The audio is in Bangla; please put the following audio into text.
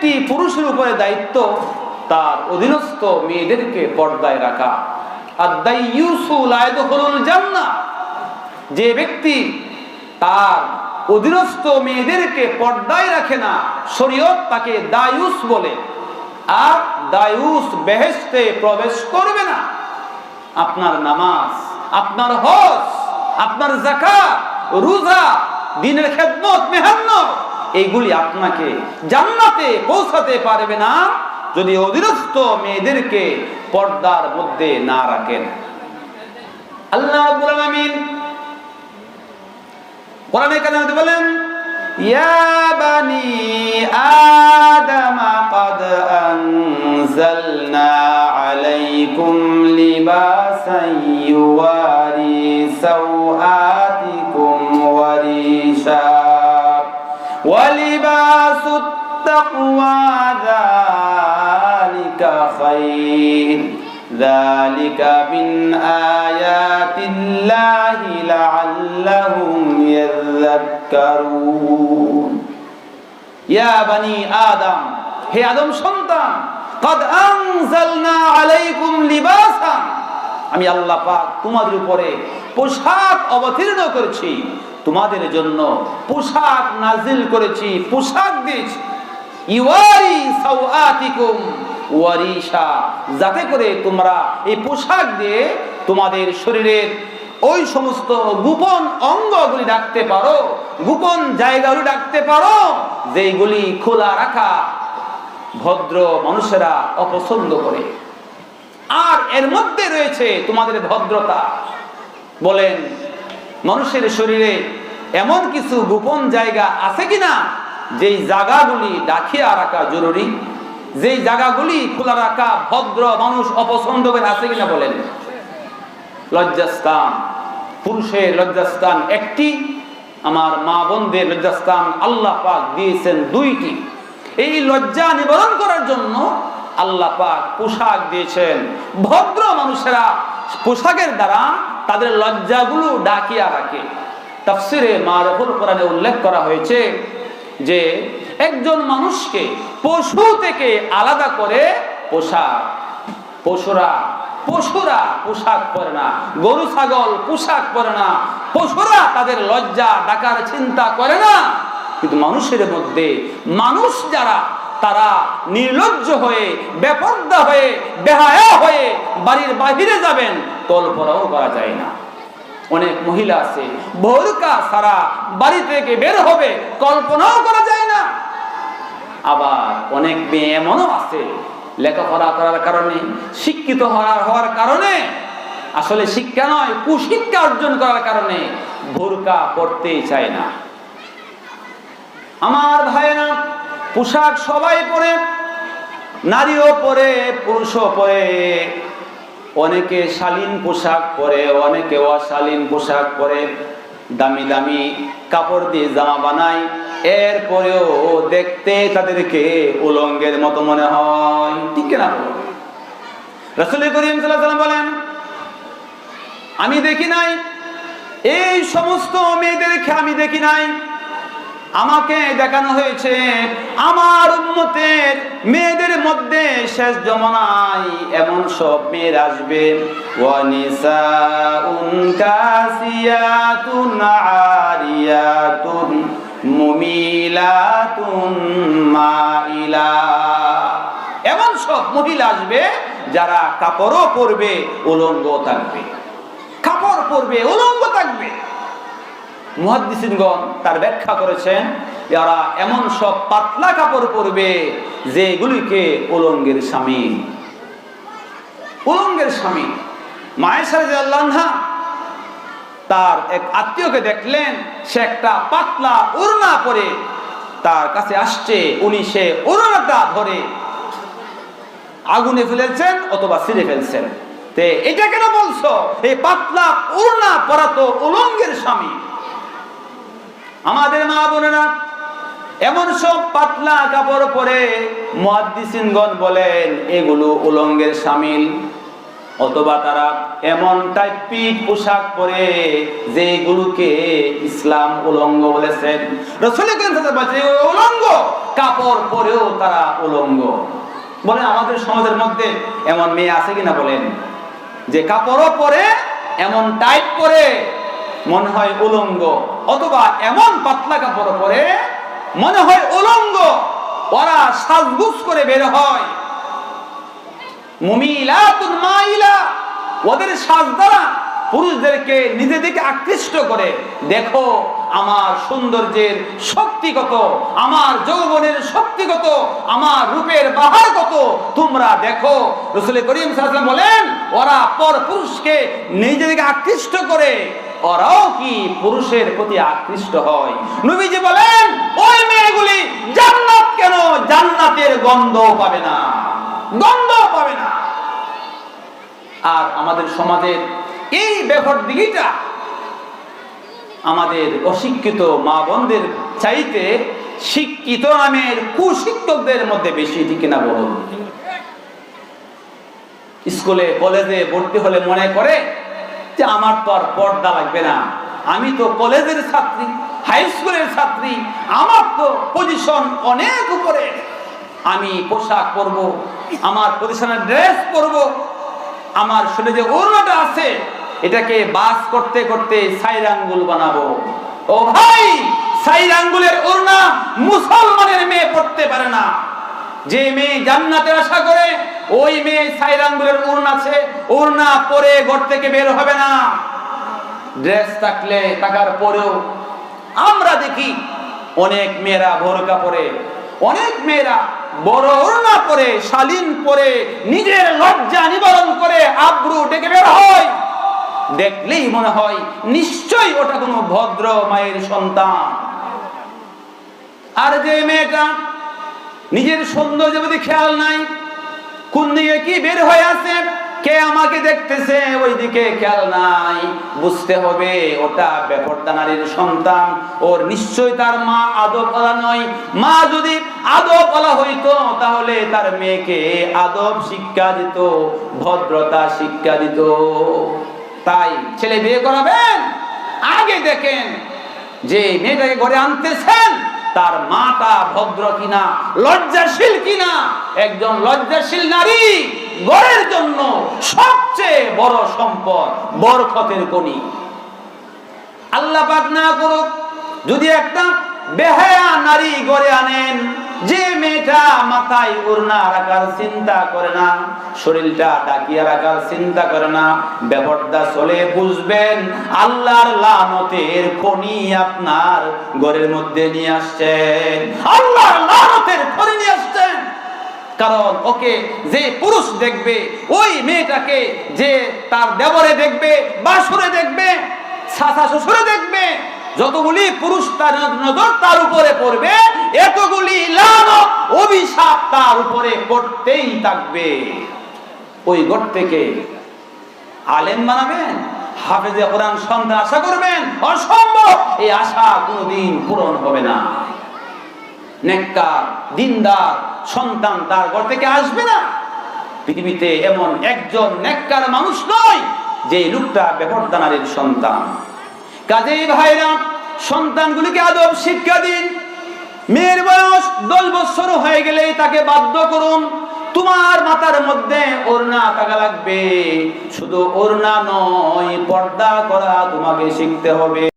ব্যক্তি পুরুষের উপরে দায়িত্ব তার অধীনস্থ মেয়েদেরকে পর্দায় রাখা। আদ-দাইয়ুসু লা ইয়াদখুলুল জান্নাহ, যে ব্যক্তি তার অধীনস্থ মেয়েদেরকে পর্দায় রাখে না, শরীয়ত তাকে দায়ুস বলে। আর দায়ুস বেহেশতে প্রবেশ করবে না। আপনার নামাজ, আপনার হজ, আপনার যাকাত, রোজা, দ্বীনের খেদমত, মেহনত, এইগুলি আপনাকে জান্নাতে পৌঁছাতে পারবে না যদি অধীনস্থ মেয়েদেরকে পর্দার মধ্যে না রাখেন। আল্লাহ রাব্বুল আলামিন কোরআনে কারিমে বলেন, ইয়া বানি আদম ক্বাদ আনজালনা আলাইকুম লিবাসান ইউওয়ারি সাওআতিকুম ওয়া রিশা ওয়া লিবাসুত তাকওয়া যালিকা খায়র যালিকা মিন আয়াতিল্লাহি লাআল্লাহুম ইয়াযাক্কারুন। ইয়া বানি আদম, হে আদম সন্তান, ক্বাদ আনজালনা আলাইকুম লিবাসান, আমি আল্লাহ পাক তোমাদের উপরে পোশাক অবতীর্ণ করেছি, তোমাদের জন্য পোশাক নাজিল করেছি, পোশাক দিয়েছি। ইওয়ারি সাওআতিকুম ওয়া রিশা, যাতে করে তোমরা এই পোশাক দিয়ে তোমাদের শরীরের ওই সমস্ত গোপন অঙ্গগুলি ঢাকতে পারো, গোপন জায়গাগুলি ঢাকতে পারো যেগুলি খোলা রাখা ভদ্র মানুষেরা অপছন্দ করে। আর এর মধ্যে রয়েছে তোমাদের ভদ্রতা। বলেন, মানুষের শরীরে এমন কিছু গোপন জায়গা আছে কিনা যেই জায়গাগুলি ঢাকিয়া রাখা জরুরি, যেই জায়গাগুলি খোলা রাখা ভদ্র মানুষ অপছন্দ করে, আছে কিনা বলেন? লজ্জাস্থান, পুরুষের লজ্জাস্থান একটি, আমার মা বোনদের লজ্জাস্থান আল্লাহ পাক দিয়েছেন দুইটি। এই লজ্জা নিবারণ করার জন্য আল্লাহ পাক পোশাক দিয়েছেন। ভদ্র মানুষেরা পোশাকের দ্বারা তাদের লজ্জাগুলো ঢাকিয়া রাখে। তাফসিরে মারুফুল কোরআনে উল্লেখ করা হয়েছে যে একজন মানুষকে পশু থেকে আলাদা করে পোশাক। পশুরা পোশাক পরে না, গরু ছাগল পোশাক পরে না, পশুরা তাদের লজ্জা ঢাকার চিন্তা করে না। কিন্তু মানুষের মধ্যে মানুষ যারা, তারা নির্লজ্জ হয়ে, বেপরদা হয়ে, বেহায়া হয়ে বাড়ির বাহিরে যাবেন, কল্পনাও করা যায় না। অনেক মহিলা আছে বোরকা ছাড়া বাড়ি থেকে বের হবে, কল্পনাও করা যায় না। আবার অনেক মেয়ে এমনও আছে লেখাপড়া করার কারণে, শিক্ষিত হওয়ার কারণে, আসলে শিক্ষা নয় কুশিক্ষা অর্জন করার কারণে বোরকা পরতেই চায় না। আমার ভাইরা, পোশাক সবাই পরে, নারীও পরে, পুরুষও পরে। অনেকে শালীন পোশাক পরে, অনেকে অশালীন পোশাক পরে, দামি দামি কাপড় দিয়ে জামা বানায়, এরপরেও দেখতে তাদেরকে উলঙ্গের মতো মনে হয়। ঠিক না? রাসূল করিম সাল্লাল্লাহু আলাইহি ওয়াসাল্লাম বলেন, আমি দেখি নাই, এই সমস্ত মেয়েদেরকে আমি দেখি নাই, আমাকে দেখানো হয়েছে আমার উম্মতের মেয়েদের মধ্যে শেষ জমানায় এমন সব মেয়েরা আসবে, ওয়া নিসাউন কাসিয়াতুন আরিয়াতুন মুমিলাতুন মাইলা, এমন সব মহিলা আসবে যারা কাপড়ও পরবে, উলঙ্গ থাকবে। কাপড় পরবে, উলঙ্গ থাকবে। মুহাদ্দিসিনগণ তার ব্যাখ্যা করেছেন, যারা এমন সব পাতলা কাপড় পরবে যেগুলিকে উলঙ্গের শামিল। উলঙ্গের শামিল। মা আয়েশা রাদিয়াল্লাহু আনহা তার এক আত্মীয়কে দেখলেন, সে একটা পাতলা ওড়না পরে তার কাছে আসছে, উনি সে ওড়নাটা ধরে আগুনে ফেলেছেন অথবা ছিঁড়ে ফেলছেন। তে এটা কেন বলছো? এই পাতলা ওড়না পরা তো উলঙ্গের শামিল। আমাদের মা বোনেরা এমন সব পাতলা কাপড় পরে, মুহাদ্দিসিনগণ বলেন এগুলো উলঙ্গের শামিল। অথবা তারা এমন টাইপের পোশাক পরে যেগুলোকে ইসলাম উলঙ্গ বলেছেন। রাসূল করিম সাল্লাল্লাহু আলাইহি ওয়াসাল্লাম উলঙ্গ কাপড় কাপড় পরেও তারা উলঙ্গ। বলেন আমাদের সমাজের মধ্যে এমন মেয়ে আছে কিনা বলেন, যে কাপড়ও পরে এমন টাইট পরে মনে হয় উলঙ্গ, অথবা এমন পাতলা কাপড় পরে মনে হয় উলঙ্গ। ওরা সাজগুজ করে বের হয়, মুমিলাতুন মাইলা, ওদের সাজ দ্বারা পুরুষদেরকে নিজের দিকে আকৃষ্ট করে। দেখো আমার সৌন্দর্যের শক্তি কত, আমার যৌবনের শক্তি কত, আমার রূপের বাহার কত, তোমরা দেখো। রাসূল করিম সাল্লাল্লাহু আলাইহি ওয়াসাল্লাম বলেন, ওরা পর পুরুষকে নিজের দিকে আকৃষ্ট করে, ওরাও কি পুরুষের প্রতি আকৃষ্ট হয়। নবীজি বলেন, ওই মেয়েগুলি জান্নাত কেন, জান্নাতের গন্ধ পাবে না, গন্ধ পাবে না। আর আমাদের সমাজের এই ব্যাপার দিকটা আমাদের অশিক্ষিত মা বোনদের চাইতে শিক্ষিত নামের কুশিক্ষকদের মধ্যে বেশি, ঠিক কিনা বলুন। স্কুলে কলেজে ভর্তি হলে মনে করে যে আমার তো আর পর্দা লাগবে না, আমি তো কলেজের ছাত্রী, হাই স্কুলের ছাত্রী, আমার তো পজিশন অনেক উপরে, আমি পোশাক পরবো, আমার প্রতিষ্ঠানের ড্রেস পরবো, আমার শরীরে যে ওড়নাটা আছে এটাকে বাস করতে করতে সাইর আঙ্গুল বানাবো। ও ভাই, সাইর আঙ্গুলের ওড়না মুসলমানের মেয়ে পড়তে পারে না। যে মেয়ে জান্নাতের আশা করে, ওই মেয়ে সাইর আঙ্গুলের ওড়না আছে, ওড়না পরে ঘর থেকে বের হবে না। ড্রেস থাকলে টাকার পরেও আমরা দেখি অনেক মেয়েরা বোরকা পরে, অনেক মেয়েরা বড় ওড়না পরে, শালীন পরে, নিজের লজ্জা নিবারণ করে আব্রু ডেকে বের হয়। দেখলেই মনে হয় নিশ্চয়ই ওটা কোনো ভদ্র মায়ের সন্তান। আর যে মেয়েটা নিজের সৌন্দর্যের প্রতি খেয়াল নাই, কোন দিকে কি বের হয়ে আছে, কে আমাকে দেখতেছে, ওই দিকে খেয়াল নাই, বুঝতে হবে ওটা বেপরদা নারীর সন্তান, ওর নিশ্চয়ই তার মা আদব ওয়ালা নয়। মা যদি আদব ওয়ালা হইতো তাহলে তার মেয়েকে আদব শিক্ষা দিত, ভদ্রতা শিক্ষা দিত। তাই ছেলে বিয়ে করাবেন, আগে দেখেন যে মেয়েটাকে ঘরে আনতেছেন তার মাটা ভদ্র কিনা, লজ্জাশীল কিনা। একজন লজ্জাশীল নারী ঘরের জন্য সবচেয়ে বড় সম্পদ, বরকতের কণি। আল্লাহ পাক না করুক যদি একটা বেহায়া নারী ঘরে আনেন, যে মেয়েটা মাথায় ওড়না রাখার চিন্তা করে না, শরীরটা ঢাকিয়ে রাখার চিন্তা করে না, বেপরদা চলে, বুঝবেন আল্লাহর লানতের খনি আপনার ঘরের মধ্যে নিয়ে আসছেন, আল্লাহর লানতের খনি নিয়ে আসছেন। কারণ ওকে যে পুরুষ দেখবে, ওই মেয়েটাকে যে তার দেবরে দেখবে, বাসরে দেখবে, শাশা শ্বশুরে দেখবে, যতগুলি পুরুষ তার নজর তার উপরে পড়বে, এতগুলি লানত অভিশাপ তার উপরে পড়তেই থাকবে। ওই ঘর থেকে আলেম বানাবেন, হাফেজে কোরআন সন্তান আশা করবেন, অসম্ভব। এই আশা কোনোদিন পূরণ হবে না। নেককার দিনদার সন্তান তার ঘর থেকে আসবে না। পৃথিবীতে এমন একজন নেককার মানুষ নয় যে লোকটা বেপরদা নারীর সন্তান। কাজেই ভাইরা, সন্তানগুলিকে আদব শিক্ষা দিন। মেয়ের বয়স 10 বছর হয়ে গেলে তাকে বাধ্য করুন, তোমার মাথার মধ্যে ওড়না থাকা লাগবে। শুধু ওড়না নয়, পর্দা করা তোমাকে শিখতে হবে।